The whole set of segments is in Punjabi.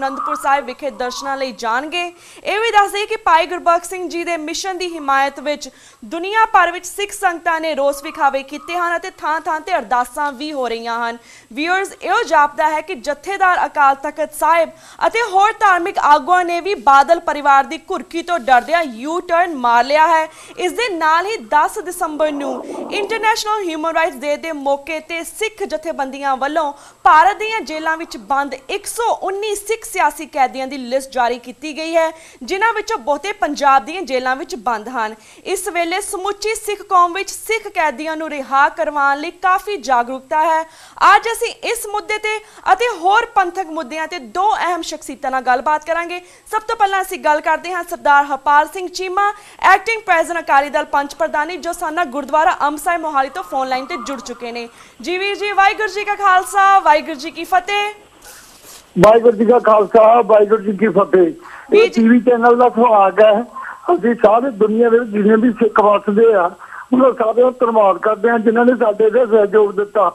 आनंदपुर साहिब विखे दर्शनां लई जाणगे। ਇਹ ਵੀ ਦੱਸ ਦਈਏ ਕਿ ਭਾਈ ਗੁਰਬਖਸ਼ ਸਿੰਘ ਜੀ ਦੇ ਮਿਸ਼ਨ ਦੀ ਹਿਮਾਇਤ ਵਿੱਚ ਦੁਨੀਆ ਭਰ ਵਿੱਚ ਸਿੱਖ ਸੰਗਤਾਂ ਨੇ ਰੋਸ ਵਿਖਾਵੇ ਕੀਤੇ ਹਨ ਅਤੇ ਥਾਂ-ਥਾਂ ਤੇ ਅਰਦਾਸਾਂ ਵੀ ਹੋ ਰਹੀਆਂ ਹਨ। ਵਿਊਅਰਸ, ਇਹੋ ਜਾਪਦਾ ਹੈ ਕਿ ਜਥੇਦਾਰ ਅਕਾਲ ਤਖਤ ਸਾਹਿਬ ਅਤੇ ਹੋਰ ਧਾਰਮਿਕ ਆਗੂਆਂ ਨੇ ਵੀ ਬਾਦਲ ਪਰਿਵਾਰ ਦੀ ਘੁਰਕੀ ਤੋਂ ਡਰਦਿਆਂ ਯੂ ਟਰਨ ਮਾਰ ਲਿਆ ਹੈ। ਇਸ ਦੇ ਨਾਲ ਹੀ 10 ਦਸੰਬਰ ਨੂੰ ਇੰਟਰਨੈਸ਼ਨਲ ਹਿਊਮਨ ਰਾਈਟਸ ਡੇ ਦੇ ਮੌਕੇ ਤੇ ਸਿੱਖ ਜਥੇਬੰਦੀਆਂ ਵੱਲੋਂ ਭਾਰਤ ਦੀਆਂ ਜੇਲ੍ਹਾਂ ਵਿੱਚ ਬੰਦ 119 ਸਿੱਖ ਸਿਆਸੀ ਕੈਦੀਆਂ ਦੀ ਲਿਸਟ ਜਾਰੀ ਕੀਤੀ ਗਈ ਹੈ, ਜਿਨ੍ਹਾਂ ਵਿੱਚੋਂ ਬਹੁਤੇ ਪੰਜਾਬ ਦੀਆਂ ਜੇਲ੍ਹਾਂ ਵਿੱਚ ਬੰਦ ਹਨ। ਇਸ ਵੇਲੇ ਸਮੁੱਚੀ ਸਿੱਖ ਕੌਮ ਵਿੱਚ ਸਿੱਖ ਕੈਦੀਆਂ ਨੂੰ ਰਿਹਾ ਕਰਵਾਉਣ ਲਈ ਕਾਫੀ ਜਾਗਰੂਕਤਾ ਹੈ। ਅੱਜ ਅਸੀਂ ਇਸ ਮੁੱਦੇ ਤੇ ਅਤੇ ਹੋਰ ਪੰਥਕ ਮੁੱਦਿਆਂ ਤੇ ਦੋ ਅਹਿਮ ਸ਼ਖਸੀਅਤਾਂ ਨਾਲ ਗੱਲਬਾਤ ਕਰਾਂਗੇ। ਸਭ ਤੋਂ ਪਹਿਲਾਂ ਅਸੀਂ ਗੱਲ ਕਰਦੇ ਹਾਂ ਸਰਦਾਰ ਹਰਪਾਲ ਸਿੰਘ ਚੀਮਾ, ਐਕਟਿੰਗ ਪ੍ਰੈਜ਼ੀਡੈਂਟ ਅਕਾਲੀ ਦਲ ਪੰਚ ਪ੍ਰਧਾਨੀ, ਜੋ ਸਾਨਾ ਗੁਰਦੁਆਰਾ ਅੰਬ ਸਾਹਿਬ ਮੋਹਾਲੀ ਤੋਂ ਫੋਨ ਲਾਈਨ ਤੇ ਜੁੜ ਚੁੱਕੇ ਨੇ। ਜੀ ਵੀਰ ਜੀ, ਵਾਹਿਗੁਰੂ ਜੀ ਕਾ ਖਾਲਸਾ, ਵਾਹਿਗੁਰੂ ਜੀ ਕੀ ਫਤਿਹ। ਵਾਹਿਗੁਰੂ ਜੀ ਕਾ ਖਾਲਸਾ, ਵਾਹਿਗੁਰੂ ਜੀ ਕੀ ਫਤਿਹ। ਇਹ ਟੀਵੀ ਚੈਨਲ ਦਾ ਸੁਹਾਗ ਹੈ। ਅਸੀਂ ਸਾਰੇ ਦੁਨੀਆ ਦੇ ਜਿੰਨੇ ਵੀ ਸਿੱਖ ਵਸਦੇ ਆ ਉਹਨਾਂ ਸਾਰਿਆਂ ਦਾ ਧੰਨਵਾਦ ਕਰਦੇ ਹਾਂ ਜਿਨ੍ਹਾਂ ਨੇ ਸਾਡੇ ਤੇ ਸਹਿਯੋਗ ਦਿੱਤਾ।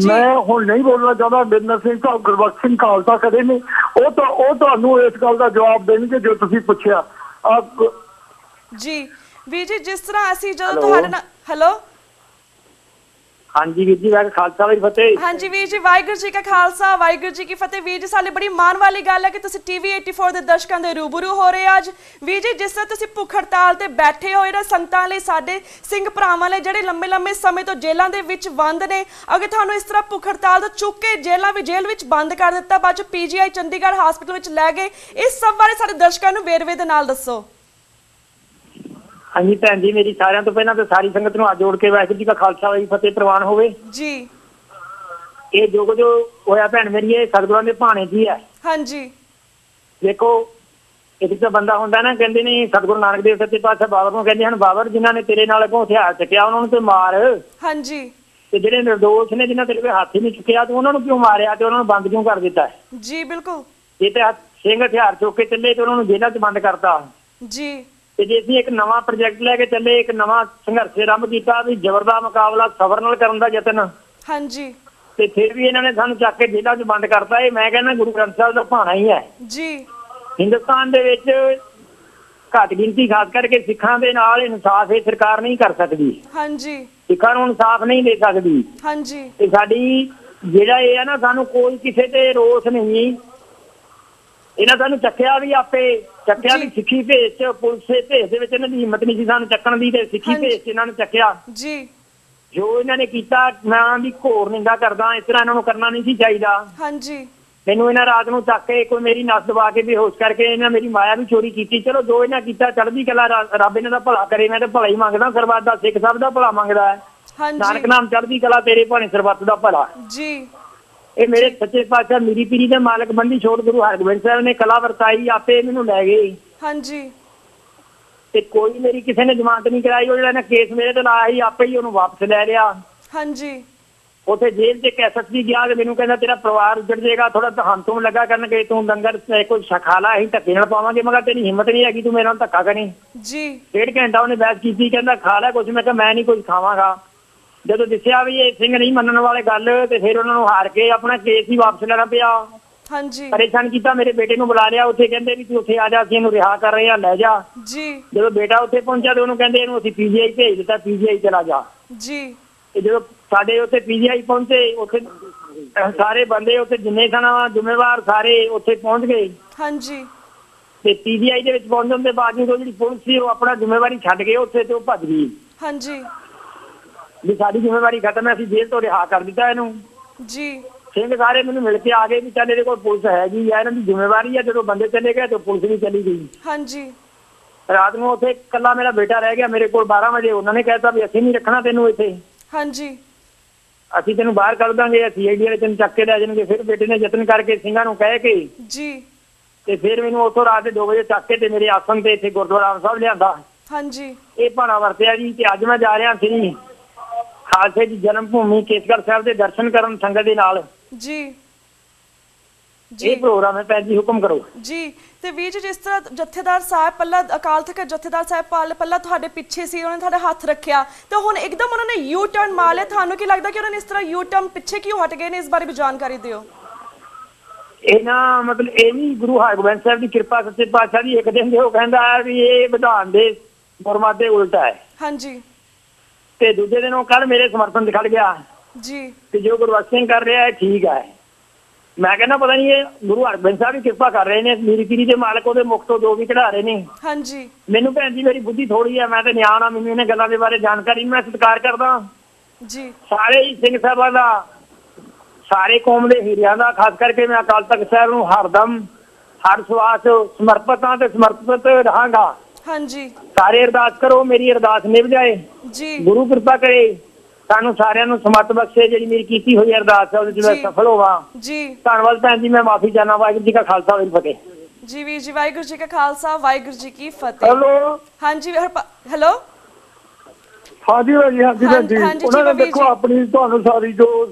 ਮੈਂ ਹੁਣ ਨਹੀਂ ਬੋਲਣਾ ਚਾਹੁੰਦਾ। ਬਿੰਦਰ ਸਿੰਘ ਸਾਹਿਬ ਗੁਰਬਖਸ਼ ਸਿੰਘ ਖਾਲਸਾ ਖੜੇ ਨੇ, ਉਹ ਤੁਹਾਨੂੰ ਇਸ ਗੱਲ ਦਾ ਜਵਾਬ ਦੇਣਗੇ ਜੋ ਤੁਸੀਂ ਪੁੱਛਿਆ। ਜੀ ਵੀਰ ਜੀ, ਜਿਸ ਤਰ੍ਹਾਂ ਅਸੀਂ ਜਦੋਂ ਤੁਹਾਡੇ ਨਾਲ ਹੈਲੋ ਹਾਂਜੀ ਵੀਰ ਜੀ, ਵਾਹਿਗੁਰੂ ਖਾਲਸਾ ਵਾਹਿਗੁਰੂ ਫਤਿਹ। ਹਾਂਜੀ ਵੀਰ ਜੀ, ਵਾਹਿਗੁਰੂ ਜੀ ਕਾ ਖਾਲਸਾ, ਵਾਹਿਗੁਰੂ ਜੀ ਕੀ ਫਤਿਹ। ਵੀਰ ਜੀ, ਸਾਡੇ ਬੜੀ ਮਾਣ ਵਾਲੀ ਗੱਲ ਹੈ ਕਿ ਤੁਸੀਂ ਟੀਵੀ 84 ਦੇ ਦਰਸ਼ਕਾਂ ਦੇ ਰੂਬਰੂ ਹੋ ਰਹੇ ਅੱਜ। ਵੀਰ ਜੀ, ਜਿਸ ਤਰ੍ਹਾਂ ਤੁਸੀਂ ਭੁੱਖ ਹੜਤਾਲ ਤੇ ਬੈਠੇ ਹੋਏ ਨਾ ਸੰਗਤਾਂ ਲਈ, ਸਾਡੇ ਸਿੰਘ ਭਰਾਵਾਂ ਲਈ ਜਿਹੜੇ ਲੰਮੇ ਸਮੇਂ ਤੋਂ ਜੇਲ੍ਹਾਂ ਦੇ ਵਿੱਚ ਬੰਦ ਨੇ, ਅਗਰ ਤੁਹਾਨੂੰ ਇਸ ਤਰ੍ਹਾਂ ਭੁੱਖ ਹੜਤਾਲ ਤੋਂ ਚੁੱਕ ਕੇ ਜੇਲ੍ਹ ਵਿੱਚ ਬੰਦ ਕਰ ਦਿੱਤਾ, ਬਾਅਦ ਚ PGI ਚੰਡੀਗੜ੍ਹ ਹਸਪਤਾਲ ਵਿੱਚ ਲੈ ਗਏ, ਇਸ ਸਭ ਬਾਰੇ ਸਾਡੇ ਦਰਸ਼ਕਾਂ ਨੂੰ ਵੇਰਵੇ ਦੇ ਨਾਲ ਦੱਸੋ। ਹਾਂਜੀ ਭੈਣ ਜੀ, ਮੇਰੀ ਸਾਰਿਆਂ ਤੋਂ ਪਹਿਲਾਂ ਤਾਂ ਸਾਰੀ ਸੰਗਤ ਨੂੰ ਹੱਥ ਜੋੜ ਕੇ ਵਾਹਿਗੁਰੂ ਜੀ ਕਾ ਖਾਲਸਾ ਵਾਹਿਗੁਰੂ ਫਤਿਹ ਪ੍ਰਵਾਨ ਹੋਵੇ ਜੀ। ਇਹ ਜੋ ਹੋਇਆ ਭੈਣ ਮੇਰੀ, ਇਹ ਸਤਿਗੁਰਾਂ ਦੇ ਭਾਣੇ ਜੀ ਹੈ। ਹਾਂਜੀ, ਦੇਖੋ ਇੱਕ ਤਾਂ ਬੰਦਾ ਹੁੰਦਾ ਨਾ, ਕਹਿੰਦੇ ਨੇ ਸਤਿਗੁਰੂ ਨਾਨਕ ਦੇਵ ਸੱਚੇ ਪਾਤਸ਼ਾਹ ਬਾਬਰ ਨੂੰ ਕਹਿੰਦੇ ਹਨ, ਬਾਬਰ ਜਿਨ੍ਹਾਂ ਨੇ ਤੇਰੇ ਨਾਲ ਅੱਗੋਂ ਹਥਿਆਰ ਚੱਕਿਆ ਉਹਨਾਂ ਨੂੰ ਤੇ ਮਾਰ। ਹਾਂਜੀ, ਤੇ ਜਿਹੜੇ ਨਿਰਦੋਸ਼ ਨੇ ਜਿਨ੍ਹਾਂ ਤੇਰੇ ਹੱਥ ਹੀ ਨਹੀਂ ਚੁੱਕਿਆ ਤੇ ਉਹਨਾਂ ਨੂੰ ਕਿਉਂ ਮਾਰਿਆ ਤੇ ਉਹਨਾਂ ਨੂੰ ਬੰਦ ਕਿਉਂ ਕਰ ਦਿੱਤਾ? ਜੀ ਬਿਲਕੁਲ। ਜੇ ਤੇ ਸਿੰਘ ਹਥਿਆਰ ਚੁੱਕ ਕੇ ਚੱਲੇ ਤੇ ਉਹਨਾਂ ਨੂੰ ਜੇਲ੍ਹਾਂ 'ਚ ਬੰਦ ਕਰਤਾ ਜੀ। ਤੇ ਜੇ ਅਸੀਂ ਇੱਕ ਨਵਾਂ ਪ੍ਰੋਜੈਕਟ ਲੈ ਕੇ ਚੱਲੇ, ਇੱਕ ਨਵਾਂ ਸੰਘਰਸ਼ ਆਰੰਭ ਕੀਤਾ ਵੀ ਜ਼ਬਰ ਦਾ ਮੁਕਾਬਲਾ ਸਬਰ ਨਾਲ ਕਰਨ ਦਾ ਯਤਨ, ਹਾਂਜੀ, ਤੇ ਫਿਰ ਵੀ ਇਹਨਾਂ ਨੇ ਸਾਨੂੰ ਚੱਕ ਕੇ ਜੇਲ੍ਹਾਂ 'ਚ ਬੰਦ ਕਰਤਾ। ਇਹ ਮੈਂ ਕਹਿੰਦਾ ਗੁਰੂ ਗ੍ਰੰਥ ਸਾਹਿਬ ਦਾ ਭਾਣਾ ਹੀ ਹੈ ਜੀ। ਹਿੰਦੁਸਤਾਨ ਦੇ ਵਿੱਚ ਘੱਟ ਗਿਣਤੀ ਖਾਸ ਕਰਕੇ ਸਿੱਖਾਂ ਦੇ ਨਾਲ ਇਨਸਾਫ ਇਹ ਸਰਕਾਰ ਨਹੀਂ ਕਰ ਸਕਦੀ। ਹਾਂਜੀ, ਸਿੱਖਾਂ ਨੂੰ ਇਨਸਾਫ ਨਹੀਂ ਦੇ ਸਕਦੀ। ਹਾਂਜੀ, ਤੇ ਸਾਡੀ ਜਿਹੜਾ ਇਹ ਹੈ ਨਾ, ਸਾਨੂੰ ਕੋਈ ਕਿਸੇ ਤੇ ਰੋਸ ਨਹੀਂ। ਇਹਨਾਂ ਸਾਨੂੰ ਚੱਕਿਆ ਵੀ ਆਪੇ, ਚੱਕਿਆ ਵੀ ਸਿੱਖੀ ਭੇਸ ਚ, ਪੁਲਿਸ ਦੇ ਭੇਸ ਦੇ ਵਿੱਚ ਇਹਨਾਂ ਦੀ ਹਿੰਮਤ ਨਹੀਂ ਸੀ ਸਾਨੂੰ ਚੱਕਣ ਦੀ, ਤੇ ਸਿੱਖੀ ਭੇਸ ਚ ਇਹਨਾਂ ਨੂੰ ਚੱਕਿਆ ਜੀ। ਜੋ ਇਹਨਾਂ ਨੇ ਕੀਤਾ ਮੈਂ ਦੀ ਘੋਰ ਨਿੰਦਾ ਕਰਦਾ, ਇਸ ਤਰ੍ਹਾਂ ਇਹਨਾਂ ਨੂੰ ਕਰਨਾ ਨਹੀਂ ਸੀ ਚਾਹੀਦਾ। ਹਾਂਜੀ, ਮੈਨੂੰ ਇਹਨਾਂ ਰਾਤ ਨੂੰ ਚੱਕ ਕੇ ਕੋਈ ਮੇਰੀ ਨਸ ਦਬਾ ਕੇ ਬੇਹੋਸ਼ ਕਰਕੇ ਇਹਨਾਂ ਮੇਰੀ ਮਾਇਆ ਵੀ ਚੋਰੀ ਕੀਤੀ। ਚਲੋ ਜੋ ਇਹਨਾਂ ਕੀਤਾ ਚੜ੍ਹਦੀ ਕਲਾ, ਰੱਬ ਇਹਨਾਂ ਦਾ ਭਲਾ ਕਰੇ। ਮੈਂ ਤਾਂ ਭਲਾ ਹੀ ਮੰਗਦਾ, ਸਰਬੱਤ ਦਾ, ਸਿੱਖ ਸਭ ਦਾ ਭਲਾ ਮੰਗਦਾ ਹੈ। ਨਾਨਕ ਨਾਮ ਚੜ੍ਹਦੀ ਕਲਾ ਤੇਰੇ ਭਾਣੇ ਸਰਬੱਤ ਦਾ ਭਲਾ ਜੀ। ਇਹ ਮੇਰੇ ਸੱਚੇ ਪਾਤਸ਼ਾਹ ਮੀਰੀ ਪੀਰੀ ਦੇ ਮਾਲਕ ਬੰਦੀ ਛੋੜ ਗੁਰੂ ਹਰਗੋਬਿੰਦ ਸਾਹਿਬ ਨੇ ਕਲਾ ਵਰਤਾਈ, ਆਪੇ ਮੈਨੂੰ ਲੈ ਗਏ। ਹਾਂਜੀ, ਤੇ ਕੋਈ ਮੇਰੀ ਕਿਸੇ ਨੇ ਜ਼ਮਾਨਤ ਨਹੀਂ ਕਰਾਈ। ਉਹ ਜਿਹੜਾ ਇਹਨਾਂ ਕੇਸ ਮੇਰੇ ਤੇ ਲਾਇਆ ਸੀ, ਆਪੇ ਹੀ ਉਹਨੂੰ ਵਾਪਸ ਲੈ ਲਿਆ। ਹਾਂਜੀ, ਉੱਥੇ ਜੇਲ੍ਹ ਚ SSP ਗਿਆ ਤੇ ਮੈਨੂੰ ਕਹਿੰਦਾ ਤੇਰਾ ਪਰਿਵਾਰ ਉੱਜੜ ਜਾਏਗਾ, ਥੋੜਾ ਤੁਹਾਨੂੰ ਤੋਂ ਲੱਗਾ ਕਰਨ ਗਏ, ਤੂੰ ਲੰਗਰ ਕੋਈ ਖਾ ਲਾ, ਅਸੀਂ ਧੱਕੇ ਨਾਲ ਪਾਵਾਂਗੇ। ਮੈਂ ਕਿਹਾ ਤੇਰੀ ਹਿੰਮਤ ਨਹੀਂ ਹੈਗੀ, ਤੂੰ ਮੇਰੇ ਨਾਲ ਧੱਕਾ ਕਰੀ ਜੀ। 1.5 ਘੰਟਾ ਉਹਨੇ ਬਹਿਸ ਕੀਤੀ, ਕਹਿੰਦਾ ਖਾ ਲੈ ਕੁਛ। ਮੈਂ ਕਿਹਾ ਮੈਂ ਨਹੀਂ ਕੁਝ ਖਾਵਾਂਗਾ। ਜਦੋਂ ਦੱਸਿਆ ਵੀ ਇਹ ਸਿੰਘ ਨਹੀਂ ਮੰਨਣ ਵਾਲੇ ਗੱਲ, ਤੇ ਫਿਰ ਉਹਨਾਂ ਨੂੰ ਹਾਰ ਕੇ ਆਪਣਾ ਕੇਸ ਹੀ ਵਾਪਸ ਲੈਣਾ ਪਿਆ। ਹਾਂਜੀ, ਪਰੇਸ਼ਾਨ ਕੀਤਾ। ਮੇਰੇ ਬੇਟੇ ਨੂੰ ਬੁਲਾ ਲਿਆ, ਉੱਥੇ ਕਹਿੰਦੇ ਵੀ ਤੂੰ ਉੱਥੇ ਆ ਜਾ, ਅਸੀਂ ਇਹਨੂੰ ਰਿਹਾ ਕਰ ਰਹੇ ਆ, ਲੈ ਜਾ ਜੀ। ਜਦੋਂ ਬੇਟਾ ਉੱਥੇ ਪਹੁੰਚਿਆ ਤੇ ਉਹਨੂੰ ਕਹਿੰਦੇ ਇਹਨੂੰ ਅਸੀਂ PGI ਭੇਜ ਦਿੱਤਾ, PGI ਚਲਾ ਜਾ ਜੀ। ਤੇ ਜਦੋਂ ਸਾਡੇ ਉੱਥੇ PGI ਪਹੁੰਚੇ, ਉੱਥੇ ਸਾਰੇ ਬੰਦੇ ਉੱਥੇ ਜਿੰਨੇ ਸਨ ਜ਼ਿੰਮੇਵਾਰ ਸਾਰੇ ਉੱਥੇ ਪਹੁੰਚ ਗਏ। ਹਾਂਜੀ, ਤੇ PGI ਦੇ ਵਿੱਚ ਪਹੁੰਚਣ ਦੇ ਬਾਵਜੂਦ ਉਹ ਜਿਹੜੀ ਪੁਲਿਸ ਸੀ ਉਹ ਆਪਣਾ ਜ਼ਿੰਮੇਵਾਰੀ ਛੱਡ ਕੇ ਉੱਥੇ ਤੇ ਉਹ ਭੱਜ ਗਈ। ਹਾਂਜੀ, ਵੀ ਸਾਡੀ ਜ਼ਿੰਮੇਵਾਰੀ ਖਤਮ ਹੈ, ਅਸੀਂ ਜੇਲ੍ਹ ਤੋਂ ਰਿਹਾ ਕਰ ਦਿੱਤਾ ਇਹਨੂੰ ਜੀ। ਸਿੰਘ ਸਾਰੇ ਮੈਨੂੰ ਮਿਲ ਕੇ ਆ ਗਏ ਵੀ ਚੱਲ ਇਹਦੇ ਕੋਲ ਪੁਲਿਸ ਹੈਗੀ ਆ, ਇਹਨਾਂ ਦੀ ਜ਼ਿੰਮੇਵਾਰੀ ਆ। ਜਦੋਂ ਬੰਦੇ ਚਲੇ ਗਏ ਤੇ ਪੁਲਿਸ ਵੀ ਚਲੀ ਗਈ। ਹਾਂਜੀ, ਰਾਤ ਨੂੰ ਉੱਥੇ ਇਕੱਲਾ ਮੇਰਾ ਬੇਟਾ ਰਹਿ ਗਿਆ ਮੇਰੇ ਕੋਲ। 12 ਵਜੇ ਉਹਨਾਂ ਨੇ ਕਹਿਤਾ ਵੀ ਅਸੀਂ ਨਹੀਂ ਰੱਖਣਾ ਤੈਨੂੰ ਇੱਥੇ। ਹਾਂਜੀ, ਅਸੀਂ ਤੈਨੂੰ ਬਾਹਰ ਕੱਢ ਦਾਂਗੇ, CID ਵਾਲੇ ਤੈਨੂੰ ਚੱਕ ਕੇ ਲੈ ਜਾਣਗੇ। ਫਿਰ ਬੇਟੇ ਨੇ ਯਤਨ ਕਰਕੇ ਸਿੰਘਾਂ ਨੂੰ ਕਹਿ ਕੇ ਜੀ, ਤੇ ਫਿਰ ਮੈਨੂੰ ਉੱਥੋਂ ਰਾਤ ਦੇ 2 ਵਜੇ ਚੱਕ ਕੇ ਤੇ ਮੇਰੇ ਆਸਣ ਤੇ ਇੱਥੇ ਗੁਰਦੁਆਰਾ ਅੰਬ ਸਾਹਿਬ ਲਿਆਂਦਾ। ਹਾਂਜੀ, ਇਹ ਭਾਣਾ ਵਰਤਿਆ ਜੀ। ਤੇ ਅੱਜ ਮੈਂ ਜਾ ਰਿਹਾ ਸੀ ਖਾਲਸੇ ਦੀ ਜਨਮ ਭੂਮੀ ਕੇਸਗੜ੍ਹ ਸਾਹਿਬ ਦੇ ਦਰਸ਼ਨ ਕਰਨ ਸੰਗਤ ਦੇ ਨਾਲ ਜੀ। ਇਹ ਪ੍ਰੋਗਰਾਮ ਹੈ ਭੈਣ ਜੀ, ਹੁਕਮ ਕਰੋ ਜੀ। ਤੇ ਵੀਰ ਜੀ, ਜਿਸ ਤਰ੍ਹਾਂ ਜਥੇਦਾਰ ਸਾਹਿਬ ਪੱਲਾ ਅਕਾਲ ਤਖਤ ਜਥੇਦਾਰ ਸਾਹਿਬ ਪੱਲਾ ਤੁਹਾਡੇ ਪਿੱਛੇ ਸੀ, ਉਹਨਾਂ ਨੇ ਤੁਹਾਡਾ ਹੱਥ ਰੱਖਿਆ ਤੇ ਹੁਣ ਇੱਕਦਮ ਉਹਨਾਂ ਨੇ ਯੂ ਟਰਨ ਮਾਰ ਲਿਆ। ਤੁਹਾਨੂੰ ਕੀ ਲੱਗਦਾ ਕਿ ਉਹਨਾਂ ਨੇ ਇਸ ਤਰ੍ਹਾਂ ਯੂ ਟਰਨ ਪਿੱਛੇ ਕਿਉਂ ਹਟ ਗਏ ਨੇ? ਇਸ ਬਾਰੇ ਵੀ ਜਾਣਕਾਰੀ ਦਿਓ। ਇਹਨਾਂ ਮਤਲਬ ਇਹ ਵੀ ਗੁਰੂ ਹਰਗੋਬਿੰਦ ਸਾਹਿਬ ਦੀ ਕਿਰਪਾ ਸੱਚੇ ਪਾਤਸ਼ਾਹ ਦੀ ਇੱਕ ਦਿਨ ਦੇ ਉਹ ਕਹਿੰਦਾ ਵੀ ਇਹ ਵਿਧਾਨ ਦੇ ਫਰਮਾਨ ਦੇ ਉਲਟਾ ਹੈ। ਹਾਂਜੀ। ਤੇ ਦੂਜੇ ਦਿਨ ਉਹ ਕੱਲ ਮੇਰੇ ਸਮਰਥਨ ਦਿਖੜ ਗਿਆ ਜੀ ਕਿ ਜੋ ਗੁਰਬਖਸ਼ ਸਿੰਘ ਕਰ ਰਿਹਾ ਹੈ ਠੀਕ ਹੈ। ਮੈਂ ਕਹਿੰਦਾ ਪਤਾ ਨਹੀਂ ਇਹ ਗੁਰੂ ਹਰਗੋਬਿੰਦ ਸਾਹਿਬ ਦੀ ਕਿਰਪਾ ਕਰ ਰਹੇ ਨੇ, ਮੀਰੀ ਪੀਰੀ ਦੇ ਮਾਲਕ ਉਹਦੇ ਮੁਖ ਤੋਂ ਜੋ ਵੀ ਕਢਾ ਰਹੇ ਨੇ। ਹਾਂਜੀ। ਮੈਨੂੰ ਭੈਣ ਜੀ ਮੇਰੀ ਬੁੱਧੀ ਥੋੜੀ ਹੈ, ਮੈਂ ਤੇ ਨਿਆਣਾ, ਮੈਨੂੰ ਇਹਨਾਂ ਗੱਲਾਂ ਦੇ ਬਾਰੇ ਜਾਣਕਾਰੀ, ਮੈਂ ਸਤਿਕਾਰ ਕਰਦਾ ਜੀ ਸਾਰੇ ਹੀ ਸਿੰਘ ਸਾਹਿਬਾਂ ਦਾ, ਸਾਰੇ ਕੌਮ ਦੇ ਹੀਰਿਆਂ ਦਾ। ਖਾਸ ਕਰਕੇ ਮੈਂ ਅਕਾਲ ਤਖਤ ਸਾਹਿਬ ਨੂੰ ਹਰਦਮ ਹਰ ਸਵਾਸ ਸਮਰਪਿਤ ਹਾਂ ਤੇ ਸਮਰਪਿਤ ਰਹਾਂਗਾ। ਹਾਂਜੀ। ਸਾਰੇ ਅਰਦਾਸ ਕਰੋ ਮੇਰੀ ਅਰਦਾਸ ਨਿਭ ਜਾਏ ਜੀ। ਗੁਰੂ ਕਿਰਪਾ ਕਰੇ ਸਾਨੂੰ ਸਾਰਿਆਂ ਨੂੰ ਸਮਤ ਬਖਸ਼ੇ। ਜਿਹੜੀ ਮੇਰੀ ਕੀਤੀ ਹੋਈ ਅਰਦਾਸ ਹੈ ਉਹਦੇ ਚ ਮੈਂ ਸਫਲ ਹੋਵਾਂ ਜੀ। ਧੰਨਵਾਦ ਭੈਣ ਜੀ, ਮੈਂ ਮਾਫੀ ਚਾਹਨਾ। ਵਾਹਿਗੁਰੂ ਜੀ ਕਾ ਖਾਲਸਾ ਵਾਹਿਗੁਰੂ ਜੀ ਕੀ ਫਤਿਹ। ਜੀ ਵੀਰ ਜੀ, ਵਾਹਿਗੁਰੂ ਜੀ ਕਾ ਖਾਲਸਾ ਵਾਹਿਗੁਰੂ ਜੀ ਕੀ ਫਤਿਹ। ਹੈਲੋ। ਹਾਂਜੀ ਹੈਲੋ। ਹਾਂਜੀ ਭਾਜੀ, ਹਾਂਜੀ ਭਾਜੀ, ਉਹਨਾਂ ਨੇ ਦੇਖੋ ਆਪਣੀ ਤੁਹਾਨੂੰ ਸਾਰੀ ਜੋ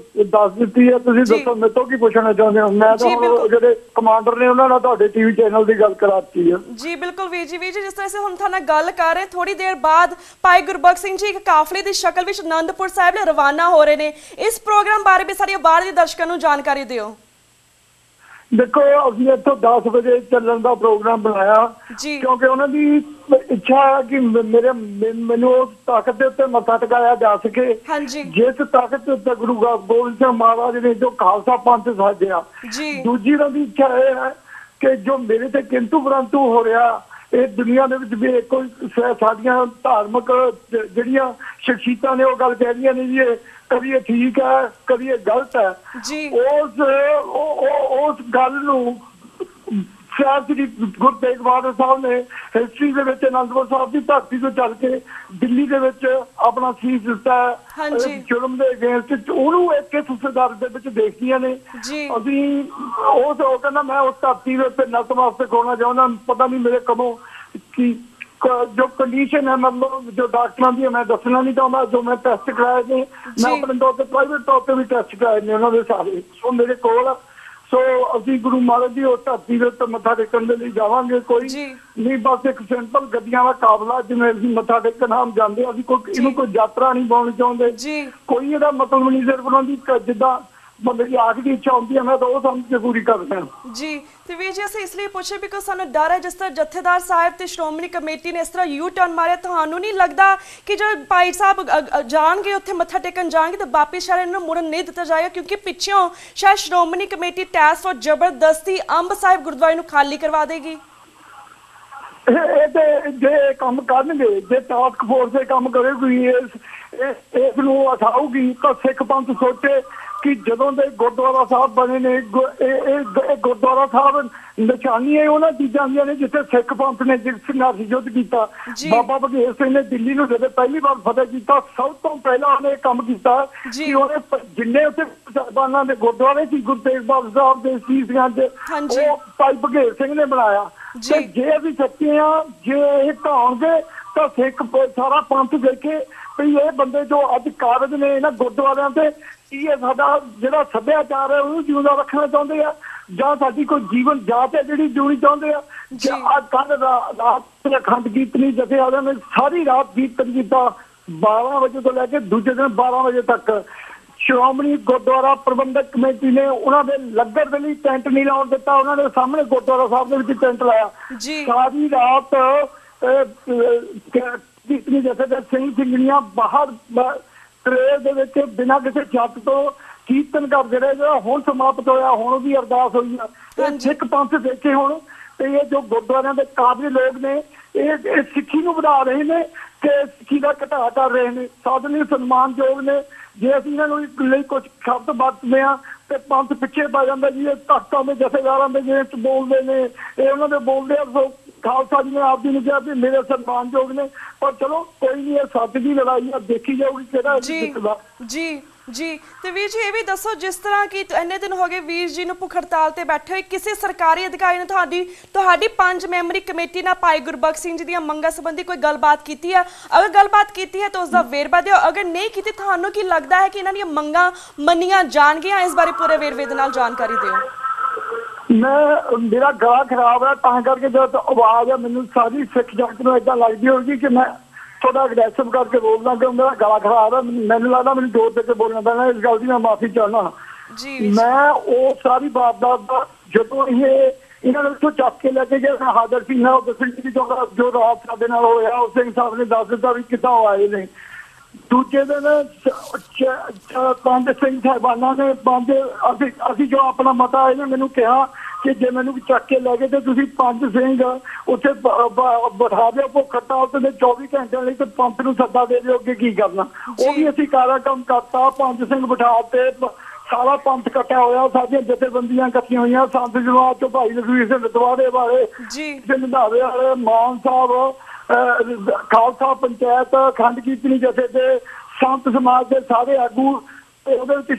ਦੱਸ ਦਿੱਤੀ ਹੈ। ਤੁਸੀਂ ਦੱਸੋ ਮੇਰੇ ਤੋਂ ਕੀ ਪੁੱਛਣਾ ਚਾਹੁੰਦੇ ਹੋ? ਮੈਂ ਤਾਂ ਜਿਹੜੇ ਕਮਾਂਡਰ ਨੇ ਉਹਨਾਂ ਨਾਲ ਤੁਹਾਡੇ ਟੀਵੀ ਚੈਨਲ ਦੀ ਗੱਲ ਕਰਾਤੀ ਹੈ। ਜੀ ਬਿਲਕੁਲ ਵੀਰ ਜੀ ਜਿਸ ਤਰ੍ਹਾਂ ਹੁਣ ਤੁਹਾਡੇ ਨਾਲ ਗੱਲ ਕਰ ਰਹੇ, ਥੋੜੀ ਦੇਰ ਬਾਅਦ ਭਾਈ ਗੁਰਬਖਸ਼ ਸਿੰਘ ਜੀ ਇੱਕ ਕਾਫਲੇ ਦੀ ਸ਼ਕਲ ਵਿੱਚ ਅਨੰਦਪੁਰ ਸਾਹਿਬ ਲਈ ਰਵਾਨਾ ਹੋ ਰਹੇ ਨੇ। ਇਸ ਪ੍ਰੋਗਰਾਮ ਬਾਰੇ ਵੀ ਸਾਡੀ ਬਾਹਰ ਦੇ ਦਰਸ਼ਕਾਂ ਨੂੰ ਜਾਣਕਾਰੀ ਦਿਓ। ਦੇਖੋ ਅਸੀਂ ਇੱਥੋਂ 10 ਵਜੇ ਚੱਲਣ ਦਾ ਪ੍ਰੋਗਰਾਮ ਬਣਾਇਆ ਕਿਉਂਕਿ ਉਹਨਾਂ ਦੀ ਇੱਛਾ ਹੈ ਕਿ ਮੈਨੂੰ ਉਸ ਤਾਕਤ ਦੇ ਉੱਤੇ ਮੱਥਾ ਟਿਕਾਇਆ ਜਾ ਸਕੇ ਜਿਸ ਤਾਕਤ ਦੇ ਉੱਤੇ ਗੁਰੂ ਗੋਬਿੰਦ ਸਿੰਘ ਮਹਾਰਾਜ ਨੇ ਜੋ ਖਾਲਸਾ ਪੰਥ ਸਾਜਿਆ। ਦੂਜੀ ਉਹਨਾਂ ਦੀ ਇੱਛਾ ਇਹ ਹੈ ਕਿ ਜੋ ਮੇਰੇ ਤੇ ਕਿੰਤੂ ਪਰੰਤੂ ਹੋ ਰਿਹਾ ਇਹ ਦੁਨੀਆ ਦੇ ਵਿੱਚ ਵੀ ਕੋਈ ਸਾਡੀਆਂ ਧਾਰਮਿਕ ਜਿਹੜੀਆਂ ਸ਼ਖਸੀਅਤਾਂ ਨੇ ਉਹ ਗੱਲ ਕਹਿ ਰਹੀਆਂ ਨੇ ਜੀ ਇਹ ਕਦੀ ਇਹ ਠੀਕ ਹੈ ਕਦੀ ਇਹ ਗਲਤ ਹੈ। ਉਸ ਗੱਲ ਨੂੰ ਸ਼੍ਰੀ ਗੁਰੂ ਤੇਗ ਬਹਾਦਰ ਸਾਹਿਬ ਨੇ ਹਿਸਟਰੀ ਦੇ ਵਿੱਚ ਅਨੰਦਪੁਰ ਸਾਹਿਬ ਦੀ ਧਰਤੀ ਤੋਂ ਚੱਲ ਕੇ ਦਿੱਲੀ ਦੇ ਵਿੱਚ ਆਪਣਾ ਸੀਸ ਦਿੱਤਾ ਜ਼ੁਲਮ ਦੇ ਅਗੇਂਸਟ। ਉਹਨੂੰ ਇੱਕ ਕਿਸ ਸੰਦਰਭ ਦੇ ਵਿੱਚ ਦੇਖਦੀਆਂ ਨੇ ਅਸੀਂ ਉਹ ਕਹਿੰਦਾ ਮੈਂ ਉਸ ਧਰਤੀ ਦੇ ਉੱਤੇ ਨਤਮਸਤਕ ਹੋਣਾ ਚਾਹੁੰਦਾ। ਪਤਾ ਨਹੀਂ ਮੇਰੇ ਕਦੋਂ ਕੀ ਜੋ ਕੰਡੀਸ਼ਨ ਹੈ ਮਤਲਬ ਜੋ ਡਾਕਟਰਾਂ ਦੀ ਮੈਂ ਦੱਸਣਾ ਨਹੀਂ ਚਾਹੁੰਦਾ। ਜੋ ਮੈਂ ਟੈਸਟ ਕਰਾਏ ਨੇ ਮੈਂ ਆਪਣੇ ਤੌਰ ਤੇ ਪ੍ਰਾਈਵੇਟ ਤੌਰ ਤੇ ਵੀ ਟੈਸਟ ਕਰਾਏ ਨੇ ਉਹਨਾਂ ਦੇ ਸਾਰੇ ਸੋ ਮੇਰੇ ਕੋਲ। ਸੋ ਅਸੀਂ ਗੁਰੂ ਮਹਾਰਾਜ ਦੀ ਉਸ ਧਰਤੀ ਦੇ ਉੱਤੇ ਮੱਥਾ ਟੇਕਣ ਦੇ ਲਈ ਜਾਵਾਂਗੇ। ਕੋਈ ਨਹੀਂ ਬਸ ਇੱਕ ਸਿੰਪਲ ਗੱਡੀਆਂ ਦਾ ਕਾਬਲਾ ਜਿਵੇਂ ਅਸੀਂ ਮੱਥਾ ਟੇਕਣ ਆਮ ਜਾਂਦੇ ਅਸੀਂ ਕੋਈ ਇਹਨੂੰ ਕੋਈ ਯਾਤਰਾ ਨਹੀਂ ਪਾਉਣੀ ਚਾਹੁੰਦੇ। ਕੋਈ ਇਹਦਾ ਮਤਲਬ ਨਹੀਂ ਸਿਰਫ ਉਹਨਾਂ ਦੀ ਜਿੱਦਾਂ ਬੰਦੇ ਦੀ ਆਖਰੀ ਇੱਛਾ ਹੁੰਦੀ ਹੈ ਮੈਂ ਤਾਂ ਉਹ ਸਮਝ ਕੇ ਪੂਰੀ ਕਰਦੇ ਹਾਂ ਜੀ। ਤੇ ਵੀਰ ਜੀ ਅਸੀਂ ਇਸ ਲਈ ਪੁੱਛੇ ਬਿਕੋਜ਼ ਸਾਨੂੰ ਡਰ ਹੈ ਜਿਸ ਤਰ੍ਹਾਂ ਜਥੇਦਾਰ ਸਾਹਿਬ ਤੇ ਸ਼੍ਰੋਮਣੀ ਕਮੇਟੀ ਨੇ ਇਸ ਤਰ੍ਹਾਂ ਯੂ ਟਰਨ ਮਾਰਿਆ। ਤੁਹਾਨੂੰ ਨਹੀਂ ਲੱਗਦਾ ਕਿ ਜਦ ਭਾਈ ਸਾਹਿਬ ਜਾਣਗੇ ਉੱਥੇ ਮੱਥਾ ਟੇਕਣ ਜਾਣਗੇ ਤਾਂ ਵਾਪਿਸ ਸ਼ਾਇਦ ਇਹਨਾਂ ਨੂੰ ਮੁੜਨ ਨਹੀਂ ਦਿੱਤਾ ਜਾਏਗਾ ਕਿਉਂਕਿ ਪਿੱਛੋਂ ਸ਼ਾਇਦ ਸ਼੍ਰੋਮਣੀ ਕਮੇਟੀ ਟੈਸਟ ਔਰ ਜ਼ਬਰਦਸਤੀ ਅੰਬ ਸਾਹਿਬ ਗੁਰਦੁਆਰੇ ਨੂੰ ਖਾਲੀ ਕਰਵਾ ਦੇਗੀ। ਇਹ ਤੇ ਜੇ ਕੰਮ ਕਰਨਗੇ ਜੇ ਟਾਸਕ ਫੋਰਸ ਇਹ ਕੰਮ ਕਰੇਗੀ ਇਸ ਨੂੰ ਉਠਾਊਗੀ ਤਾਂ ਸਿੱਖ ਪੰਥ ਸੋਚੇ ਕਿ ਜਦੋਂ ਦੇ ਗੁਰਦੁਆਰਾ ਸਾਹਿਬ ਬਣੇ ਨੇ ਇਹ ਗੁਰਦੁਆਰਾ ਸਾਹਿਬ ਨਿਸ਼ਾਨੀ ਹੈ ਉਹਨਾਂ ਚੀਜ਼ਾਂ ਦੀਆਂ ਨੇ ਜਿੱਥੇ ਸਿੱਖ ਪੰਥ ਨੇ ਸੰਘਰਸ਼ ਯੁੱਧ ਕੀਤਾ। ਬਾਬਾ ਬਘੇਲ ਸਿੰਘ ਨੇ ਦਿੱਲੀ ਨੂੰ ਜਦੋਂ ਪਹਿਲੀ ਵਾਰ ਫਤਿਹ ਕੀਤਾ ਸਭ ਤੋਂ ਪਹਿਲਾਂ ਉਹਨੇ ਕੰਮ ਕੀਤਾ ਕਿ ਉਹਨੇ ਜਿੰਨੇ ਉੱਥੇ ਸਾਹਿਬਾਨਾਂ ਦੇ ਗੁਰਦੁਆਰੇ ਸੀ ਗੁਰੂ ਤੇਗ ਬਹਾਦਰ ਸਾਹਿਬ ਦੇ ਸੀਸਗੰਜ ਉਹ ਭਾਈ ਬਘੇਲ ਸਿੰਘ ਨੇ ਬਣਾਇਆ। ਤੇ ਜੇ ਅਸੀਂ ਸੱਚੇ ਹਾਂ ਜੇ ਇਹ ਢਾਉਣਗੇ ਤਾਂ ਸਿੱਖ ਸਾਰਾ ਪੰਥ ਦੇਖੇ ਵੀ ਇਹ ਬੰਦੇ ਜੋ ਅੱਜ ਕਾਬਜ਼ ਨੇ ਇਹਨਾਂ ਗੁਰਦੁਆਰਿਆਂ ਤੇ ਇਹ ਸਾਡਾ ਜਿਹੜਾ ਸੱਭਿਆਚਾਰ ਹੈ ਉਹਨੂੰ ਜਿਉਂਦਾ ਰੱਖਣਾ ਚਾਹੁੰਦੇ ਆ ਜਾਂ ਸਾਡੀ ਕੋਈ ਜੀਵਨ ਜਾਤ ਹੈ ਜਿਹੜੀ ਜਿਉਣੀ ਚਾਹੁੰਦੇ ਆ। ਅੱਜ ਕੱਲ ਰਾਤ ਅਖੰਡ ਕੀਰਤਨੀ ਜਥੇਦਾਰਾਂ ਨੇ ਸਾਰੀ ਰਾਤ ਕੀਰਤਨ ਕੀਤਾ 12 ਵਜੇ ਤੋਂ ਲੈ ਕੇ ਦੂਜੇ ਦਿਨ 12 ਵਜੇ ਤੱਕ। ਸ਼੍ਰੋਮਣੀ ਗੁਰਦੁਆਰਾ ਪ੍ਰਬੰਧਕ ਕਮੇਟੀ ਨੇ ਉਹਨਾਂ ਦੇ ਲੰਗਰ ਦੇ ਲਈ ਟੈਂਟ ਨਹੀਂ ਲਾਉਣ ਦਿੱਤਾ। ਉਹਨਾਂ ਦੇ ਸਾਹਮਣੇ ਗੁਰਦੁਆਰਾ ਸਾਹਿਬ ਦੇ ਵਿੱਚ ਟੈਂਟ ਲਾਇਆ। ਸਾਰੀ ਰਾਤ ਕੀਰਤਨੀ ਜਥੇਦਾਰ ਸਿੰਘ ਸਿੰਘਣੀਆਂ ਬਾਹਰ ਟ੍ਰੇਨ ਦੇ ਵਿੱਚ ਬਿਨਾਂ ਕਿਸੇ ਛੱਤ ਤੋਂ ਕੀਰਤਨ ਕਰਦੇ ਰਹੇ ਜਿਹੜਾ ਹੁਣ ਸਮਾਪਤ ਹੋਇਆ। ਹੁਣ ਵੀ ਅਰਦਾਸ ਹੋਈ ਆ। ਇਹ ਸਿੱਖ ਪੰਥ ਦੇਖੇ ਹੁਣ ਤੇ ਇਹ ਜੋ ਗੁਰਦੁਆਰਿਆਂ ਦੇ ਕਾਬਿਲ ਲੋਕ ਨੇ ਇਹ ਸਿੱਖੀ ਨੂੰ ਵਧਾ ਰਹੇ ਨੇ ਤੇ ਸਿੱਖੀ ਦਾ ਘਟਾ ਕਰ ਰਹੇ ਨੇ। ਸਾਡੇ ਲਈ ਸਨਮਾਨਯੋਗ ਨੇ। ਜੇ ਅਸੀਂ ਇਹਨਾਂ ਨੂੰ ਲਈ ਕੁਝ ਸ਼ਬਦ ਵਰਤਦੇ ਹਾਂ ਤੇ ਪੰਥ ਪਿੱਛੇ ਪੈ ਜਾਂਦਾ ਜੀ। ਇਹ ਤਖਤਾਂ ਦੇ ਜਥੇਦਾਰਾਂ ਦੇ ਜਿਵੇਂ ਬੋਲਦੇ ਨੇ ਇਹ ਉਹਨਾਂ ਦੇ ਬੋਲਦੇ ਆ। ਖਾਲਸਾ ਜੀ ਨੇ ਆਪ ਜੀ ਨੂੰ ਕਿਹਾ ਵੀ ਮੇਰੇ ਸਨਮਾਨਯੋਗ ਨੇ ਪਰ ਚਲੋ ਕੋਈ ਨਹੀਂ ਇਹ ਸੱਚ ਦੀ ਲੜਾਈ ਆ ਦੇਖੀ ਜਾਊਗੀ ਕਿਹੜਾ ਜਿੱਤਦਾ। ਜੀ ਤੇ ਵੀਰ ਜੀ ਇਹ ਵੀ ਦੱਸੋ ਜਿਸ ਤਰ੍ਹਾਂ ਕਿ ਇੰਨੇ ਦਿਨ ਹੋ ਗਏ ਵੀਰ ਜੀ ਨੂੰ ਭੁੱਖ ਹੜਤਾਲ ਤੇ ਬੈਠੇ ਹੋਏ ਕਿਸੇ ਸਰਕਾਰੀ ਅਧਿਕਾਰੀ ਨੇ ਤੁਹਾਡੀ 5 ਮੈਂਬਰੀ ਕਮੇਟੀ ਨਾਲ ਭਾਈ ਗੁਰਬਖਸ਼ ਸਿੰਘ ਜੀ ਦੀਆਂ ਮੰਗਾਂ ਸੰਬੰਧੀ ਕੋਈ ਗੱਲਬਾਤ ਕੀਤੀ ਹੈ? ਅਗਰ ਗੱਲਬਾਤ ਕੀਤੀ ਹੈ ਤਾਂ ਉਸ ਦਾ ਵੇਰਵਾ ਦਿਓ। ਅਗਰ ਨਹੀਂ ਕੀਤੀ ਤੁਹਾਨੂੰ ਕੀ ਲੱਗਦਾ ਹੈ ਕਿ ਇਹਨਾਂ ਦੀਆਂ ਮੰਗਾਂ ਮੰਨੀਆਂ ਜਾਣਗੀਆਂ? ਇਸ ਬਾਰੇ ਪੂਰੇ ਵੇਰਵੇ ਦੇ ਨਾਲ ਜਾਣਕਾਰੀ ਦਿਓ। ਮੇਰਾ ਗਲਾ ਖਰਾਬ ਹੈ ਤਾਂ ਕਰਕੇ ਜਦ ਆਵਾਜ਼ ਹੈ ਮੈਨੂੰ ਸਾਰੀ ਸਿੱਖ ਜਗਤ ਨੂੰ ਏਦਾਂ ਲੱਗਦੀ ਹੋਊਗੀ ਕਿ ਮੈਂ ਥੋੜਾ ਅਗਰੈਸਿਵ ਕਰਕੇ ਬੋਲਦਾ ਕਿ ਮੇਰਾ ਗਲਾ ਖਰਾਬ ਹੈ। ਮੈਨੂੰ ਲੱਗਦਾ ਮੈਨੂੰ ਜ਼ੋਰ ਦੇ ਕੇ ਬੋਲਣਾ ਪੈਣਾ। ਇਸ ਗੱਲ ਦੀ ਮੈਂ ਮਾਫੀ ਚਾਹੁੰਦਾ। मैं वो सारी वारदात का जो इन्होंने चक के लेके गए हादर सिंह जो रात साडे नाल होया उस सिंह साहब ने दस दिता भी कितना आए ने दूजे दिन 5 सिंह साहिबाना ने 5 असी जो अपना मता इन्हें मैनू कहा कि जे मैनू चक के लै गए तो तुसीं 5 सिंह उत्थे बिठा दो भुख हड़ताल ते 24 घंटे लई ते पंत नूं सद्दा दे दिओ अगे की करना वो भी असीं काला काम करता 5 सिंह बिठा ते सारा पंथ इकट्ठा होया सारियां जथेबंदियां इकट्ठियां हुई संत जमात चो भाई लखवीर सिंह लतवाड़े वाले रंधावे वाले मान साहब खालसा पंचायत खंड कीर्तनी जथे दे संत समाज के सारे आगू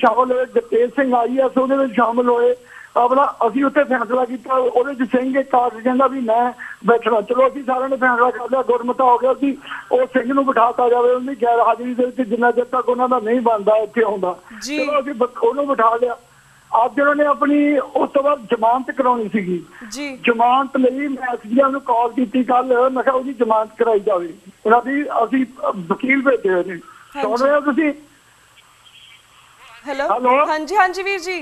शामिल होए जगतेज सिंह IAS शामिल होए अपना असी उत्थे फैसला किया ਉਹਦੇ ਸਿੰਘ एक कागज कहता भी मैं बैठना चलो असी सारे ने फैसला कर लिया गुरमता हो गया कि वो सिंह नूं बिठाता जाए उनकी गैर हाजिरी दे विच जिन्ना चਿਰ तक उन्हां दा नहीं बनता इत्थे आउंदा चलो असी ਉਹਨੂੰ बिठा लिया ਅੱਜ उन्होंने अपनी उस तो बाद जमानत करानी सीगी जमानत लई मैं SDM नूं कॉल कीती कल मैं कहा ਉਹਦੀ जमानत कराई जावे ਉਹਨਾਂ ਦੀ ਅਸੀਂ वकील भेजे होए ने सुन रहे हो तुसीं हेलो हाँ जी वीर जी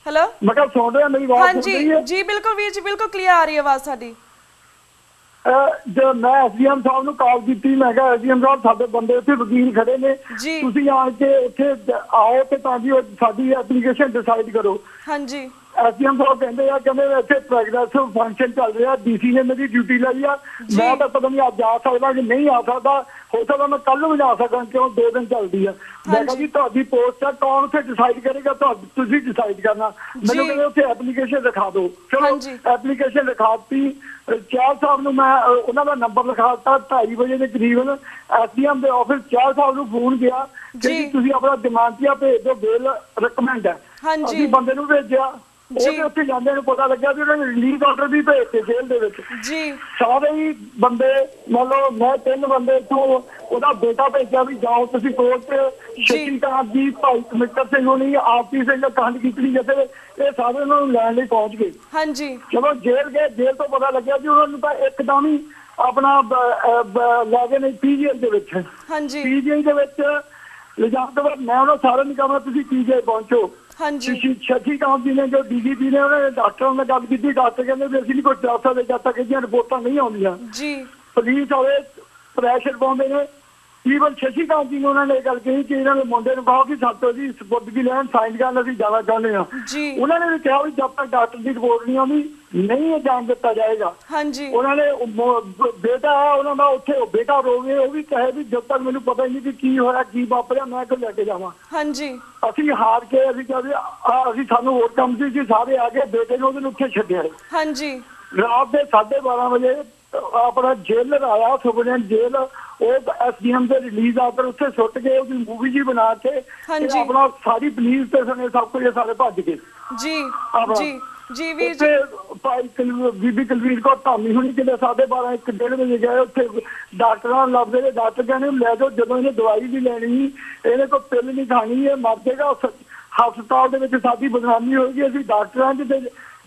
हेलो मैं कहा सुन रहे मेरी आवाज हाँ जी बिल्कुल वीर जी बिल्कुल क्लियर आ रही है आवाज साडी जो मैं SDM साहब नूं कॉल कीती मैं कहा SDM साहब साडे बंदे उत्थे वकील खड़े ने तुसीं आ के उत्थे आओ ते तां जी साडी एप्लीकेशन डिसाइड करो हाँ जी SDM साहब कहते हैं कहते इतने प्रोग्रेस फंक्शन चल रहा DC ने मेरी ड्यूटी लाई है मैं तो पता नहीं आज आ सकता कि नहीं आ सकता हो सकता मैं कल भी आ सकता क्यों 2 दिन चलती है मैं कहा जी तुहाडी पोस्ट है कौन उत्थे डिसाइड करेगा तुसीं डिसाइड करना मैनूं कहंदे उत्थे एप्लीकेशन लिखा दो चलो एप्लीकेशन लिखाती चार साहब नूं मैं उन्हां दा नंबर लिखा दिता 2:30 बजे के करीबन SDM दे ऑफिस चार साहब नूं फोन किया कि तुसीं अपना जमानतिया भेज दो बेल रिकमेंड है असीं बंदे नूं भेजिया उत्थे जांदे नूं पता लग्या भी उन्होंने रिलीज ऑर्डर भी भेजते जेल दे विच सारे ही बंदे मान लो मैं 3 बंदे इत्थों ਉਹਦਾ बेटा भेजा भी जाओ तुसीं कोर्ट शशिकांत जी भाई कमिश्नर सिंह होनी आरती सिंह खंड कीर्तनी जथे ये सारे उन्होंने लैण लई पहुंच गए हाँ जी चलो जेल गए जेल तो पता लग्या भी उन्होंने तो एकदम ही अपना लै गए ने PGI दे विच हाँ जी PGI दे विच लिजाण तो बाद मैं उन्होंने सारे नहीं कहना तुसीं PGI पहुंचो हाँ जी शशिकांत जी ने जो DGP ने उन्होंने डॉक्टरों ने गल की डॉक्टर कहते भी असीं नहीं कुछ दस सकते जब तक इहदियां रिपोर्टां नहीं आउंदियां पुलिस वाले प्रैशर पाउंदे ने ईवन शशिकांत जी ने उन्होंने गल कही कि इन्होंने मुंडे नूं कहो कि सातों जी सपुर्दगी लैण साइन करन असीं जाना चाहुंदे हां उन्होंने भी कहा भी जब तक डॉक्टर की रिपोर्ट नहीं आउंदी नहीं जान दिता जाएगा हाँ जी उन्होंने बेटा है उन्होंने उत्थे बेटा रोवे वो भी कहे भी जब तक मैनूं पता ही नहीं कि की होया की वापरिया मैं क्यों लैके जावां हाँ जी असीं हार के असीं कहा भी असीं सानूं होर काम सी सारे आ गए बेटे नूं उहदे उत्थे छड्डिया हाँ जी रात के 12:30 बजे अपना जेलर आया सुपरडेंट जेल SDM से रिलीज आकर उससे सुट के उसकी मूवी जी बना के अपना सारी पुलिस स्टेशन सब कुछ सारे भज गए जी वीर जी बीबी कुलवीर कौर धामी हुणी कि 12:30 1-1:30 बजे गए उत्थे डॉक्टर लभदे डॉक्टर कहने लै जाओ जदों इन्हें दवाई भी लैनी इहदे कोल पिल नहीं खानी है मर जाएगा हस्पताल दे विच साडी बदनामी होगी असीं डॉक्टरां च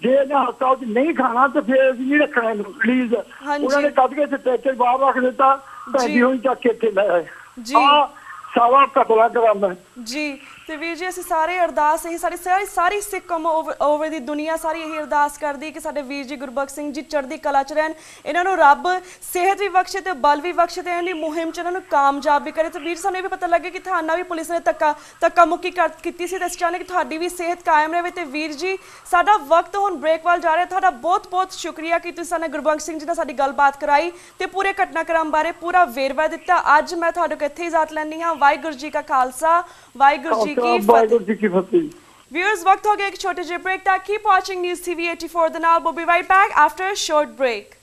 जे इन्हें हस्पताल च नहीं खाना तो फिर असीं नहीं रखना इहनूं प्लीज उन्होंने कद के स्ट्रेचर बाहर रख दिता भैंजी हुई चक के इत्थे लै आए सारा कतला करांदा जी ਤੇ ਵੀਰ ਜੀ ਅਸੀਂ ਸਾਰੇ ਅਰਦਾਸ ਇਹੀ ਸਾਰੀ ਸਿੱਖ ਕੌਮ ਓਵਰ ਦੀ ਦੁਨੀਆ ਸਾਰੀ ਇਹੀ ਅਰਦਾਸ ਕਰਦੀ ਕਿ ਸਾਡੇ ਵੀਰ ਜੀ ਗੁਰਬਖਸ਼ ਸਿੰਘ ਜੀ ਚੜ੍ਹਦੀ ਕਲਾ ਚ ਰਹਿਣ ਇਹਨਾਂ ਨੂੰ ਰੱਬ ਸਿਹਤ ਵੀ ਬਖਸ਼ੇ ਤੇ ਬਲ ਵੀ ਬਖਸ਼ੇ ਤੇ ਇਹਨਾਂ ਦੀ ਮੁਹਿੰਮ ਚ ਇਹਨਾਂ ਨੂੰ ਕਾਮਯਾਬ ਵੀ ਕਰੇ ਤੇ ਵੀਰ ਸਾਨੂੰ ਇਹ ਵੀ ਪਤਾ ਲੱਗੇ ਕਿ ਤੁਹਾਡਾ ਵੀ ਪੁਲਿਸ ਨੇ ਧੱਕਾ ਮੁੱਕੀ ਕੀਤੀ ਸੀ ਤੇ ਅਸੀਂ ਚਾਹੁੰਦੇ ਕਿ ਤੁਹਾਡੀ ਵੀ ਸਿਹਤ ਕਾਇਮ ਰਹੇ ਤੇ ਵੀਰ ਜੀ ਸਾਡਾ ਵਕਤ ਹੁਣ ਬ੍ਰੇਕ ਵੱਲ ਜਾ ਰਿਹਾ ਤੁਹਾਡਾ ਬਹੁਤ ਸ਼ੁਕਰੀਆ ਕਿ ਤੁਸੀਂ ਸਾਨੂੰ ਗੁਰਬਖਸ਼ ਸਿੰਘ ਜੀ ਨਾਲ ਸਾਡੀ ਗੱਲਬਾਤ ਕਰਾਈ ਤੇ ਪੂਰੇ ਘਟਨਾਕ੍ਰਮ ਬਾਰੇ ਪੂਰਾ ਵੇਰਵਾ ਦਿੱਤਾ ਅੱਜ ਮੈਂ ਤੁਹਾਡੇ ਕੋਲ ਇੱਥੇ ਇਜਾਜ਼ਤ ਲੈਂਦੀ ਹਾਂ ਵਾਹਿਗੁਰੂ ਜੀ ਕਾ ਖਾਲਸਾ ਵਾਹਿਗੁਰੂ ਜੀ की फतेह Viewers, वक्त हो गया एक छोटे से ब्रेक का. Keep watching News TV 84 The Now. We'll be right back after a short break.